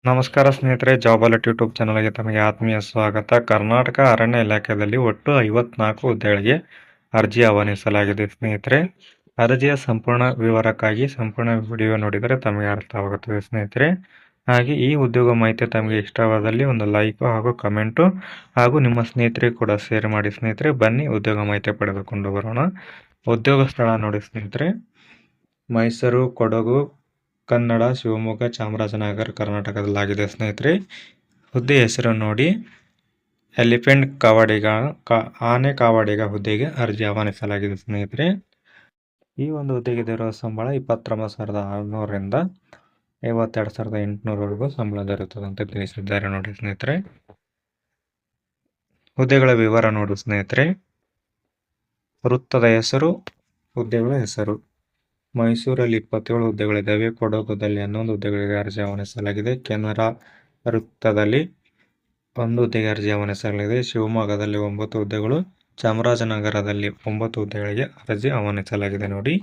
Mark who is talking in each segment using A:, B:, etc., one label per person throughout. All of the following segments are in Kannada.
A: ನಮಸ್ಕಾರ ಸ್ನೇಹಿತರೆ, ಜಾಬ್ ಅಲರ್ಟ್ ಯೂಟ್ಯೂಬ್ ಚಾನಲ್ಗೆ ತಮಗೆ ಆತ್ಮೀಯ ಸ್ವಾಗತ. ಕರ್ನಾಟಕ ಅರಣ್ಯ ಇಲಾಖೆಯಲ್ಲಿ ಒಟ್ಟು 54 ಹುದ್ದೆಗಳಿಗೆ ಅರ್ಜಿ ಆಹ್ವಾನಿಸಲಾಗಿದೆ. ಸ್ನೇಹಿತರೆ, ಅರ್ಜಿಯ ಸಂಪೂರ್ಣ ವಿವರಕ್ಕಾಗಿ ಸಂಪೂರ್ಣ ವಿಡಿಯೋ ನೋಡಿದರೆ ತಮಗೆ ಅರ್ಥವಾಗುತ್ತದೆ ಸ್ನೇಹಿತರೆ. ಹಾಗೆ ಈ ಉದ್ಯೋಗ ಮಾಹಿತಿ ತಮಗೆ ಇಷ್ಟವಾದಲ್ಲಿ ಒಂದು ಲೈಕ್ ಹಾಗೂ ಕಮೆಂಟು ಹಾಗೂ ನಿಮ್ಮ ಸ್ನೇಹಿತರಿಗೆ ಕೂಡ ಶೇರ್ ಮಾಡಿ ಸ್ನೇಹಿತರೆ. ಬನ್ನಿ ಉದ್ಯೋಗ ಮಾಹಿತಿ ಪಡೆದುಕೊಂಡು ಬರೋಣ. ಉದ್ಯೋಗ ಸ್ಥಳ ನೋಡಿ ಸ್ನೇಹಿತರೆ, ಮೈಸೂರು, ಕೊಡಗು, ಕನ್ನಡ, ಶಿವಮೊಗ್ಗ, ಚಾಮರಾಜನಗರ ಕರ್ನಾಟಕದಲ್ಲಾಗಿದೆ ಸ್ನೇಹಿತರೆ. ಹುದ್ದೆ ಹೆಸರು ನೋಡಿ, ಎಲಿಫೆಂಟ್ ಕಾವಡಿಗ ಆನೆ ಕಾವಡಿಗ ಹುದ್ದೆಗೆ ಅರ್ಜಿ ಆಹ್ವಾನಿಸಲಾಗಿದೆ ಸ್ನೇಹಿತರೆ. ಈ ಒಂದು ಹುದ್ದೆಗೆ ಇರುವ ಸಂಬಳ 29,600ರಿಂದ 52,800ವರೆಗೂ ಸಂಬಳ ದೊರೆಯುತ್ತದೆ ಅಂತ ತಿಳಿಸಿದ್ದಾರೆ ನೋಡಿ ಸ್ನೇಹಿತರೆ. ಹುದ್ದೆಗಳ ವಿವರ ನೋಡಿ ಸ್ನೇಹಿತರೆ. ವೃತ್ತದ ಹೆಸರು, ಹುದ್ದೆಗಳ ಹೆಸರು. ಮೈಸೂರಲ್ಲಿ 27 ಹುದ್ದೆಗಳಿದ್ದಾವೆ. ಕೊಡಗುದಲ್ಲಿ 11 ಹುದ್ದೆಗಳಿಗೆ ಅರ್ಜಿ ಆಹ್ವಾನಿಸಲಾಗಿದೆ. ಕೆನರಾ ವೃತ್ತದಲ್ಲಿ 1 ಹುದ್ದೆಗೆ ಅರ್ಜಿ ಆಹ್ವಾನಿಸಲಾಗಿದೆ. ಶಿವಮೊಗ್ಗದಲ್ಲಿ 9 ಹುದ್ದೆಗಳು, ಚಾಮರಾಜನಗರದಲ್ಲಿ 9 ಹುದ್ದೆಗಳಿಗೆ ಅರ್ಜಿ ಆಹ್ವಾನಿಸಲಾಗಿದೆ ನೋಡಿ.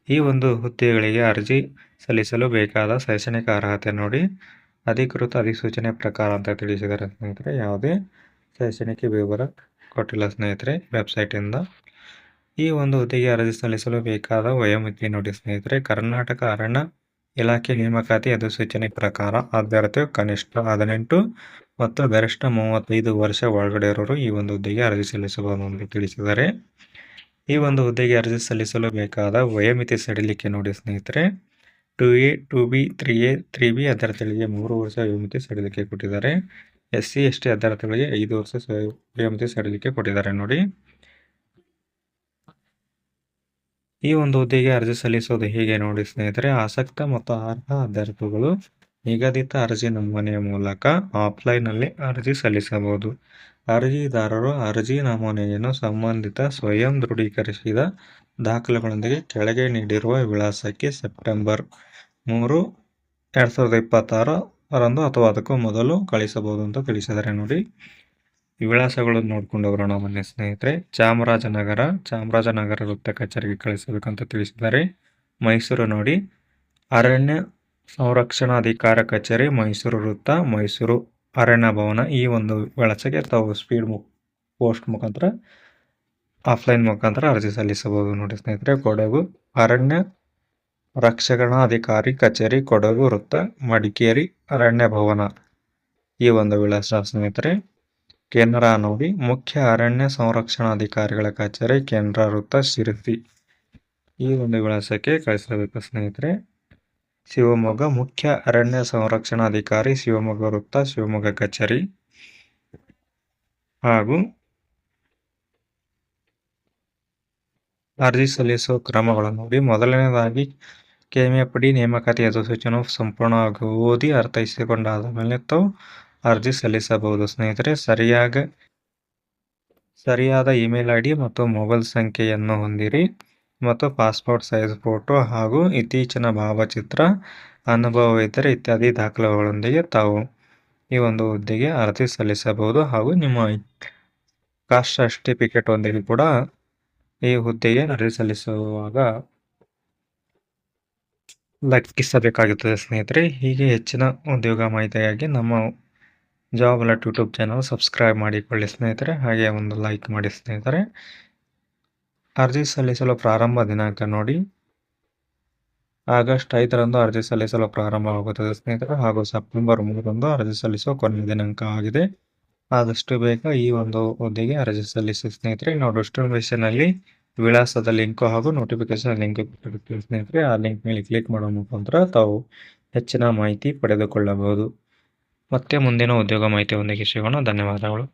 A: ಈ ಒಂದು ಹುದ್ದೆಗಳಿಗೆ ಅರ್ಜಿ ಸಲ್ಲಿಸಲು ಬೇಕಾದ ಶೈಕ್ಷಣಿಕ ಅರ್ಹತೆ ನೋಡಿ, ಅಧಿಕೃತ ಅಧಿಸೂಚನೆ ಪ್ರಕಾರ ಅಂತ ತಿಳಿಸಿದ್ದಾರೆ ಸ್ನೇಹಿತರೆ. ಯಾವುದೇ ಶೈಕ್ಷಣಿಕ ವಿವರ ಕೊಟ್ಟಿಲ್ಲ ಸ್ನೇಹಿತರೆ ವೆಬ್ಸೈಟಿಂದ. ಈ ಒಂದು ಹುದ್ದೆಗೆ ಅರ್ಜಿ ಸಲ್ಲಿಸಲು ಬೇಕಾದ ವಯೋಮಿತಿ ನೋಡಿ ಸ್ನೇಹಿತರೆ. ಕರ್ನಾಟಕ ಅರಣ್ಯ ಇಲಾಖೆ ನೇಮಕಾತಿ ಅಧಿಸೂಚನೆ ಪ್ರಕಾರ ಅಭ್ಯರ್ಥಿಯು ಕನಿಷ್ಠ 18 ಮತ್ತು ಗರಿಷ್ಠ 35 ವರ್ಷ ಒಳಗಡೆ ಇರೋರು ಈ ಒಂದು ಹುದ್ದೆಗೆ ಅರ್ಜಿ ಸಲ್ಲಿಸಬಹುದು ಎಂದು ತಿಳಿಸಿದ್ದಾರೆ. ಈ ಒಂದು ಹುದ್ದೆಗೆ ಅರ್ಜಿ ಸಲ್ಲಿಸಲು ಬೇಕಾದ ವಯೋಮಿತಿ ಸಡಿಲಿಕೆ ನೋಡಿ ಸ್ನೇಹಿತರೆ. 2A, 2B, 3A, 3B ಅಭ್ಯರ್ಥಿಗಳಿಗೆ 3 ವರ್ಷ ವಯೋಮಿತಿ ಸಡಿಲಿಕೆ ಕೊಟ್ಟಿದ್ದಾರೆ. SC, ST ಅಭ್ಯರ್ಥಿಗಳಿಗೆ 5 ವರ್ಷ ವಯೋಮಿತಿ ಸಡಿಲಿಕೆ ಕೊಟ್ಟಿದ್ದಾರೆ ನೋಡಿ. ಈ ಒಂದು ಹುದ್ದೆಗೆ ಅರ್ಜಿ ಸಲ್ಲಿಸೋದು ಹೇಗೆ ನೋಡಿ ಸ್ನೇಹಿತರೆ. ಆಸಕ್ತ ಮತ್ತು ಅರ್ಹ ಅಭ್ಯರ್ಥಿಗಳು ನಿಗದಿತ ಅರ್ಜಿ ನಮೂನೆಯ ಮೂಲಕ ಆಫ್ಲೈನ್ನಲ್ಲಿ ಅರ್ಜಿ ಸಲ್ಲಿಸಬಹುದು. ಅರ್ಜಿದಾರರು ಅರ್ಜಿ ನಮೂನೆಯನ್ನು ಸಂಬಂಧಿತ ಸ್ವಯಂ ದೃಢೀಕರಿಸಿದ ದಾಖಲೆಗಳೊಂದಿಗೆ ಕೆಳಗೆ ನೀಡಿರುವ ವಿಳಾಸಕ್ಕೆ ಸೆಪ್ಟೆಂಬರ್ 3, 2026ರಂದು ಅಥವಾ ಅದಕ್ಕೂ ಮೊದಲು ಕಳಿಸಬಹುದು ಅಂತ ತಿಳಿಸಿದ್ದಾರೆ ನೋಡಿ. ವಿಳಾಸಗಳು ನೋಡ್ಕೊಂಡು ಬರೋಣ ಬನ್ನಿ ಸ್ನೇಹಿತರೆ. ಚಾಮರಾಜನಗರ ವೃತ್ತ ಕಚೇರಿಗೆ ಕಳಿಸಬೇಕಂತ ತಿಳಿಸಿದ್ದಾರೆ. ಮೈಸೂರು ನೋಡಿ, ಅರಣ್ಯ ಸಂರಕ್ಷಣಾಧಿಕಾರಿ ಕಚೇರಿ, ಮೈಸೂರು ವೃತ್ತ, ಮೈಸೂರು ಅರಣ್ಯ ಭವನ. ಈ ಒಂದು ವಿಳಾಸಕ್ಕೆ ತಾವು ಸ್ಪೀಡ್ ಪೋಸ್ಟ್ ಮುಖಾಂತರ ಆಫ್ಲೈನ್ ಮುಖಾಂತರ ಅರ್ಜಿ ಸಲ್ಲಿಸಬಹುದು ನೋಡಿ ಸ್ನೇಹಿತರೆ. ಕೊಡಗು ಅರಣ್ಯ ರಕ್ಷಣಾಧಿಕಾರಿ ಕಚೇರಿ, ಕೊಡಗು ವೃತ್ತ, ಮಡಿಕೇರಿ ಅರಣ್ಯ ಭವನ. ಈ ಒಂದು ವಿಳಾಸ ಸ್ನೇಹಿತರೆ. ಕೆನರಾ ನೋಡಿ, ಮುಖ್ಯ ಅರಣ್ಯ ಸಂರಕ್ಷಣಾಧಿಕಾರಿಗಳ ಕಚೇರಿ, ಕೆನರಾ ವೃತ್ತ, ಶಿರಸಿ. ಈ ಒಂದು ವಿಳಾಸಕ್ಕೆ ಕಳಿಸಬೇಕು ಸ್ನೇಹಿತರೆ. ಶಿವಮೊಗ್ಗ ಮುಖ್ಯ ಅರಣ್ಯ ಸಂರಕ್ಷಣಾಧಿಕಾರಿ, ಶಿವಮೊಗ್ಗ ವೃತ್ತ, ಶಿವಮೊಗ್ಗ ಕಚೇರಿ. ಹಾಗೂ ಅರ್ಜಿ ಸಲ್ಲಿಸುವ ಕ್ರಮಗಳನ್ನು ನೋಡಿ. ಮೊದಲನೇದಾಗಿ ಕೆಎಂಎಫ್ಡಿ ನೇಮಕಾತಿ ಅಧಿಸೂಚನೆಯು ಸಂಪೂರ್ಣವಾಗಿ ಓದಿ ಅರ್ಥೈಸಿಕೊಂಡಾದ ಮೇಲೆ ತಾವು ಅರ್ಜಿ ಸಲ್ಲಿಸಬಹುದು ಸ್ನೇಹಿತರೆ. ಸರಿಯಾದ ಇಮೇಲ್ ID ಮತ್ತು ಮೊಬೈಲ್ ಸಂಖ್ಯೆಯನ್ನು ಹೊಂದಿರಿ ಮತ್ತು ಪಾಸ್ಪೋರ್ಟ್ ಸೈಜ್ ಫೋಟೋ ಹಾಗೂ ಇತ್ತೀಚಿನ ಭಾವಚಿತ್ರ, ಅನುಭವವಿದ್ದರೆ ಇತ್ಯಾದಿ ದಾಖಲೆಗಳೊಂದಿಗೆ ತಾವು ಈ ಒಂದು ಹುದ್ದೆಗೆ ಅರ್ಜಿ ಸಲ್ಲಿಸಬಹುದು. ಹಾಗೂ ನಿಮ್ಮ ಕಾಸ್ಟ್ ಸರ್ಟಿಫಿಕೇಟ್ ಒಂದಿಗೆ ಕೂಡ ಈ ಹುದ್ದೆಗೆ ಅರ್ಜಿ ಸಲ್ಲಿಸುವಾಗ ಲೆಕ್ಕಿಸಬೇಕಾಗುತ್ತದೆ ಸ್ನೇಹಿತರೆ. ಹೀಗೆ ಹೆಚ್ಚಿನ ಉದ್ಯೋಗ ಮಾಹಿತಿಯಾಗಿ ನಮ್ಮ job alert YouTube channel subscribe ಮಾಡಿಕೊಳ್ಳಿ ಸ್ನೇಹಿತರೆ. ಹಾಗೆ ಒಂದು ಲೈಕ್ ಮಾಡಿ ಸ್ನೇಹಿತರೆ. ಅರ್ಜಿ ಸಲ್ಲಿಸಲು ಪ್ರಾರಂಭ ದಿನಾಂಕ ನೋಡಿ, ಆಗಸ್ಟ್ 5ರಂದು ಅರ್ಜಿ ಸಲ್ಲಿಸಲು ಪ್ರಾರಂಭವಾಗುತ್ತದೆ ಸ್ನೇಹಿತರೆ. ಹಾಗೂ ಸೆಪ್ಟೆಂಬರ್ 3ರಂದು ಅರ್ಜಿ ಸಲ್ಲಿಸುವ ಕೊನೆಯ ದಿನಾಂಕ ಆಗಿದೆ. ಆದಷ್ಟು ಬೇಗ ಈ ಒಂದು ಹುದ್ದೆಗೆ ಅರ್ಜಿ ಸಲ್ಲಿಸಿ ಸ್ನೇಹಿತರೆ. ನಾವು ಡಿಸ್ಕ್ರಿಪ್ಷನ್ನಲ್ಲಿ ವಿಳಾಸದ ಲಿಂಕ್ ಹಾಗೂ ನೋಟಿಫಿಕೇಶನ್ ಲಿಂಕ್ ಕೊಟ್ಟಿರ್ತೀವಿ ಸ್ನೇಹಿತರೆ. ಆ ಲಿಂಕ್ ಮೇಲೆ ಕ್ಲಿಕ್ ಮಾಡುವ ಮುಖಾಂತರ ತಾವು ಹೆಚ್ಚಿನ ಮಾಹಿತಿ ಪಡೆದುಕೊಳ್ಳಬಹುದು. ಮತ್ತೆ ಮುಂದಿನ ಉದ್ಯೋಗ ಮಾಹಿತಿಯೊಂದಿಗೆ ಸಿಗೋಣ. ಧನ್ಯವಾದಗಳು.